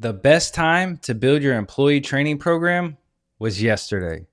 The best time to build your employee training program was yesterday.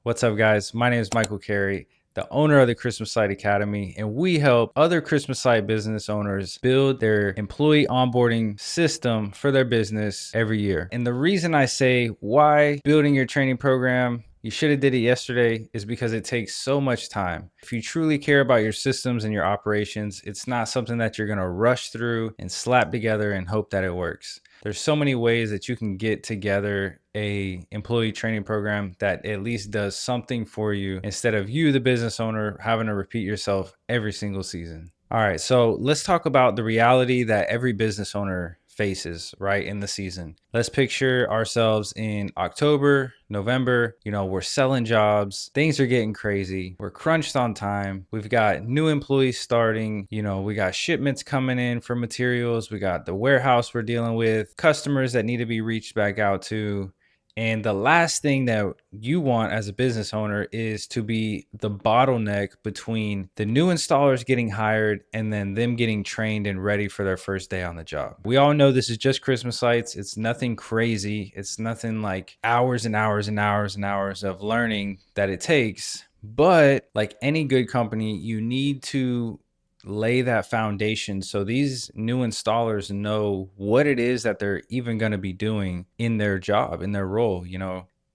What's up, guys? My name is Michael Carey, the owner of the Christmas Light Academy, and we help other Christmas Light business owners build their employee onboarding system for their business every year. And the reason I say why building your training program you should have did it yesterday is because it takes so much time. If you truly care about your systems and your operations, it's not something that you're gonna rush through and slap together and hope that it works. There's so many ways that you can get together a employee training program that at least does something for you instead of you, the business owner, having to repeat yourself every single season. All right, so let's talk about the reality that every business owner faces right in the season. Let's picture ourselves in October, November. We're selling jobs, things are getting crazy, we're crunched on time, we've got new employees starting, we got shipments coming in for materials, we got the warehouse we're dealing with, customers that need to be reached back out to. And the last thing that you want as a business owner is to be the bottleneck between the new installers getting hired and then them getting trained and ready for their first day on the job. We all know this is just Christmas lights. It's nothing crazy. It's nothing like hours and hours and hours and hours of learning that it takes. But like any good company, you need to lay that foundation so these new installers know what it is that they're even going to be doing in their job, in their role.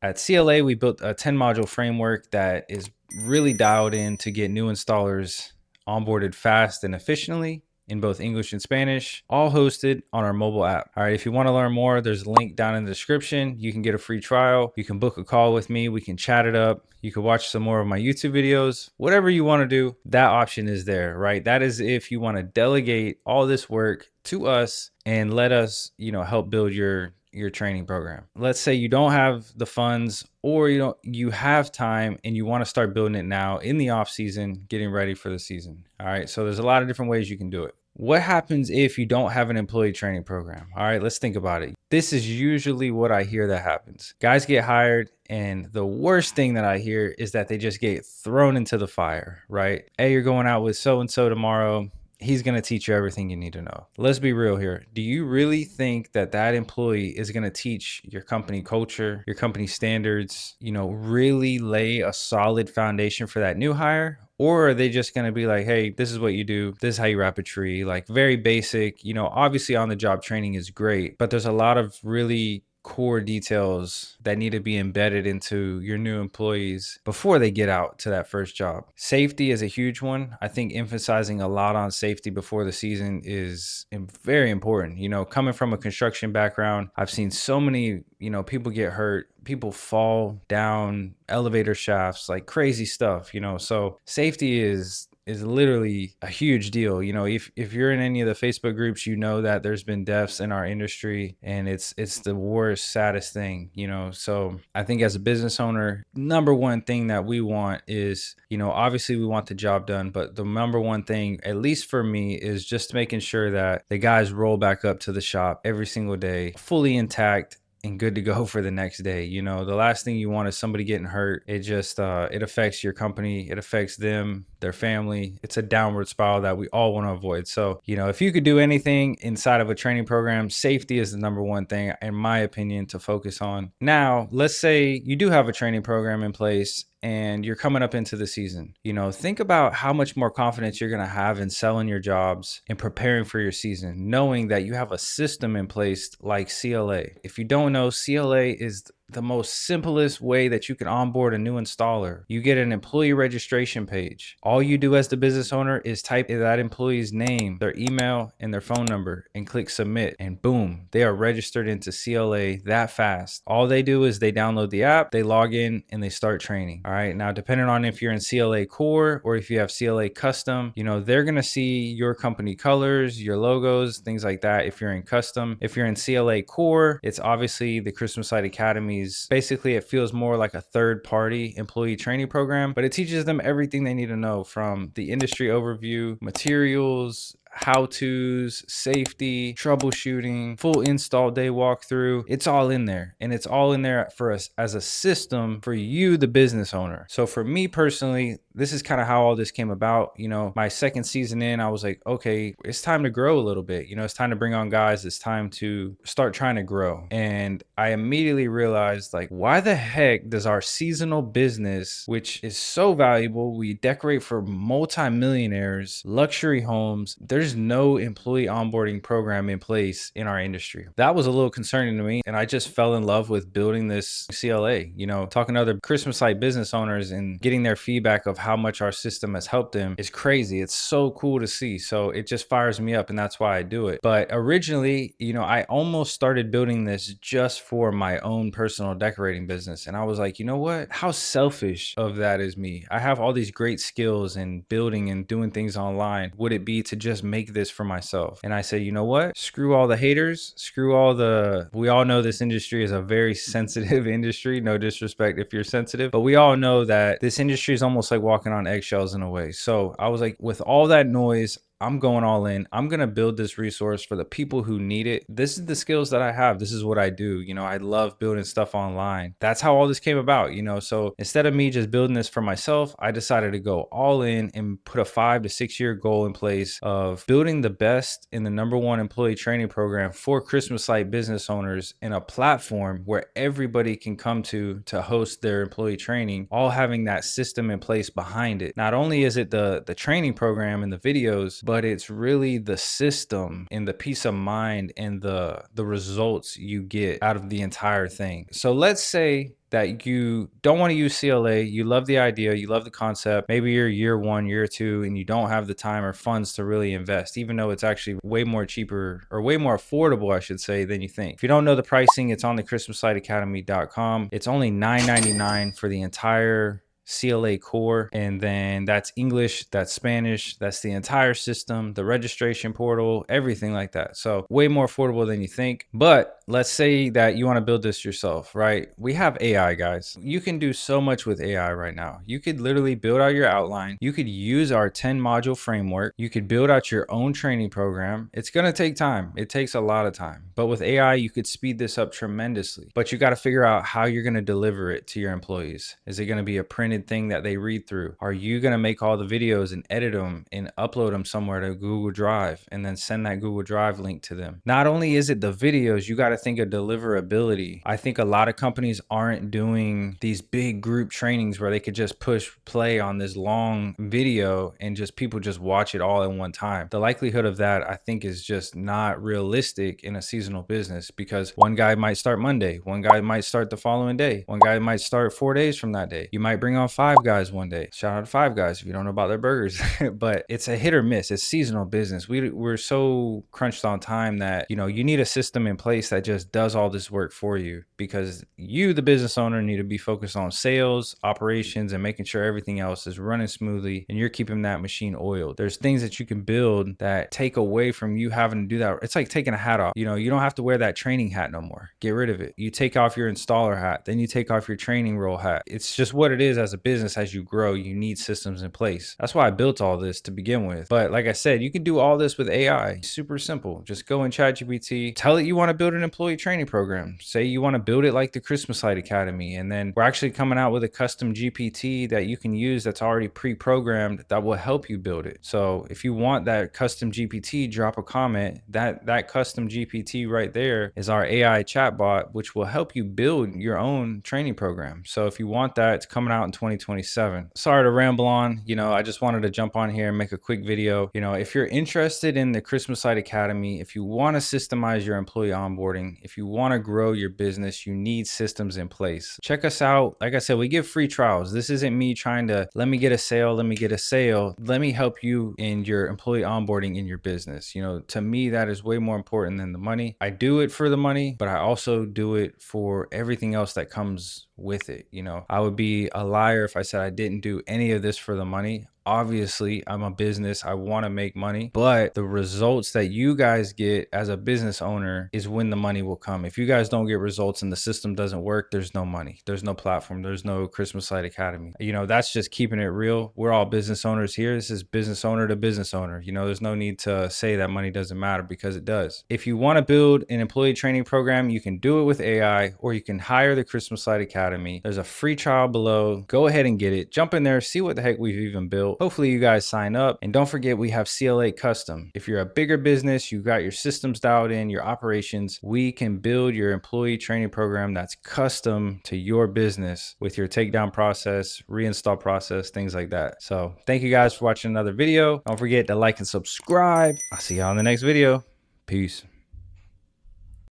At CLA, we built a 10 module framework that is really dialed in to get new installers onboarded fast and efficiently in both English and Spanish, all hosted on our mobile app. All right, if you want to learn more, there's a link down in the description. You can get a free trial. You can book a call with me. We can chat it up. You can watch some more of my YouTube videos. Whatever you want to do, that option is there, right? That is if you want to delegate all this work to us and let us, help build your training program. Let's say you don't have the funds or you have time and you want to start building it now in the off season, getting ready for the season. All right, so there's a lot of different ways you can do it. What happens if you don't have an employee training program? All right, let's think about it. This is usually what I hear that happens. Guys get hired, and the worst thing that I hear is that they just get thrown into the fire, right? Hey, you're going out with so and so tomorrow. He's going to teach you everything you need to know. Let's be real here. Do you really think that that employee is going to teach your company culture, your company standards, really lay a solid foundation for that new hire? Or are they just going to be like, hey, this is what you do, this is how you wrap a tree, like very basic? Obviously on the job training is great, but there's a lot of really core details that need to be embedded into your new employees before they get out to that first job. Safety is a huge one. I think emphasizing a lot on safety before the season is very important. Coming from a construction background, I've seen so many, people get hurt, people fall down elevator shafts, like crazy stuff, so safety is literally a huge deal. If you're in any of the Facebook groups, that there's been deaths in our industry, and it's the worst, saddest thing. So I think as a business owner, number one thing that we want is, obviously we want the job done, but the number one thing, at least for me, is just making sure that the guys roll back up to the shop every single day fully intact and good to go for the next day. The last thing you want is somebody getting hurt. It just it affects your company, it affects them, their family. It's a downward spiral that we all want to avoid. So if you could do anything inside of a training program, safety is the number one thing, in my opinion, to focus on. Now let's say you do have a training program in place and you're coming up into the season. Think about how much more confidence you're going to have in selling your jobs and preparing for your season, knowing that you have a system in place like CLA. If you don't know, CLA is the most simplest way that you can onboard a new installer. You get an employee registration page. All you do as the business owner is type that employee's name, their email, and their phone number and click submit, and boom, they are registered into CLA that fast. All they do is they download the app, they log in, and they start training. All right, now depending on if you're in CLA Core or if you have CLA Custom, they're gonna see your company colors, your logos, things like that if you're in Custom. If you're in CLA Core, it's obviously the Christmas Light Academy. Basically, it feels more like a third-party employee training program, but it teaches them everything they need to know, from the industry overview, materials, how-tos, safety, troubleshooting, full install day walkthrough. It's all in there, and it's all in there for us as a system for you, the business owner. So for me personally, this is kind of how all this came about. You know, my second season in, I was like, okay, it's time to grow a little bit. You know, it's time to bring on guys. It's time to start trying to grow. And I immediately realized, like, why the heck does our seasonal business, which is so valuable, we decorate for multi-millionaires, luxury homes, there's no employee onboarding program in place in our industry? That was a little concerning to me. And I just fell in love with building this CLA, you know, talking to other Christmas light business owners and getting their feedback of how much our system has helped them is crazy. It's so cool to see. So it just fires me up, and that's why I do it. But originally, you know, I almost started building this just for my own personal decorating business. And I was like, you know what? How selfish of that is me. I have all these great skills in building and doing things online. Would it be to just make this for myself? And I said, you know what? Screw all the haters. Screw all the, we all know this industry is a very sensitive industry. No disrespect if you're sensitive, but we all know that this industry is almost like walking on eggshells in a way. So I was like, with all that noise, I'm going all in. I'm going to build this resource for the people who need it. This is the skills that I have. This is what I do. You know, I love building stuff online. That's how all this came about, you know. So instead of me just building this for myself, I decided to go all in and put a 5 to 6 year goal in place of building the best in the #1 employee training program for Christmas light business owners in a platform where everybody can come to host their employee training, all having that system in place behind it. Not only is it the training program and the videos, but it's really the system and the peace of mind and the results you get out of the entire thing. So let's say that you don't want to use CLA, you love the idea, you love the concept, maybe you're year 1, year 2, and you don't have the time or funds to really invest, even though it's actually way more cheaper, or way more affordable, I should say, than you think. If you don't know the pricing, it's on the ChristmasLightAcademy.com. It's only $9.99 for the entire CLA Core, and then that's English, that's Spanish, that's the entire system, the registration portal, everything like that. So way more affordable than you think. But let's say that you want to build this yourself, right? We have AI, guys. You can do so much with AI right now. You could literally build out your outline. You could use our 10 module framework. You could build out your own training program. It's going to take time. It takes a lot of time. But with AI, you could speed this up tremendously. But you got to figure out how you're going to deliver it to your employees. Is it going to be a printed thing that they read through? Are you going to make all the videos and edit them and upload them somewhere to Google Drive and then send that Google Drive link to them? Not only is it the videos, you got to think of deliverability. I think a lot of companies aren't doing these big group trainings where they could just push play on this long video and just people just watch it all at one time. The likelihood of that, I think, is just not realistic in a seasonal business, because one guy might start Monday, one guy might start the following day, one guy might start 4 days from that day. You might bring on 5 guys one day. Shout out to 5 guys if you don't know about their burgers. But it's a hit or miss. It's seasonal business. We're so crunched on time that, you know, you need a system in place that just does all this work for you, because you, the business owner, need to be focused on sales, operations, and making sure everything else is running smoothly and you're keeping that machine oiled. There's things that you can build that take away from you having to do that. It's like taking a hat off. You know, you don't have to wear that training hat no more. Get rid of it. You take off your installer hat, then you take off your training role hat. It's just what it is. As a business, as you grow, you need systems in place. That's why I built all this to begin with. But like I said, you can do all this with AI. Super simple. Just go in ChatGPT, tell it you want to build an employee training program. Say you want to build it like the Christmas Light Academy, and then we're actually coming out with a custom GPT that you can use that's already pre-programmed that will help you build it. So if you want that custom GPT, drop a comment. That custom GPT right there is our AI chatbot, which will help you build your own training program. So if you want that, it's coming out in 2027. Sorry to ramble on. You know, I just wanted to jump on here and make a quick video. You know, if you're interested in the Christmas Light Academy, if you want to systemize your employee onboarding, if you want to grow your business, you need systems in place. Check us out. Like I said, we give free trials. This isn't me trying to let me get a sale, let me get a sale. Let me help you in your employee onboarding in your business. You know, to me, that is way more important than the money. I do it for the money, but I also do it for everything else that comes with it. You know, I would be a liar if I said I didn't do any of this for the money. Obviously, I'm a business. I want to make money, but the results that you guys get as a business owner is when the money will come. If you guys don't get results and the system doesn't work, there's no money. There's no platform. There's no Christmas Light Academy. You know, that's just keeping it real. We're all business owners here. This is business owner to business owner. You know, there's no need to say that money doesn't matter, because it does. If you want to build an employee training program, you can do it with AI, or you can hire the Christmas Light Academy. There's a free trial below. Go ahead and get it. Jump in there, see what the heck we've even built. Hopefully you guys sign up. And don't forget, we have CLA Custom. If you're a bigger business, you got your systems dialed in, your operations, we can build your employee training program that's custom to your business with your takedown process, reinstall process, things like that. So thank you guys for watching another video. Don't forget to like and subscribe. I'll see y'all in the next video. Peace.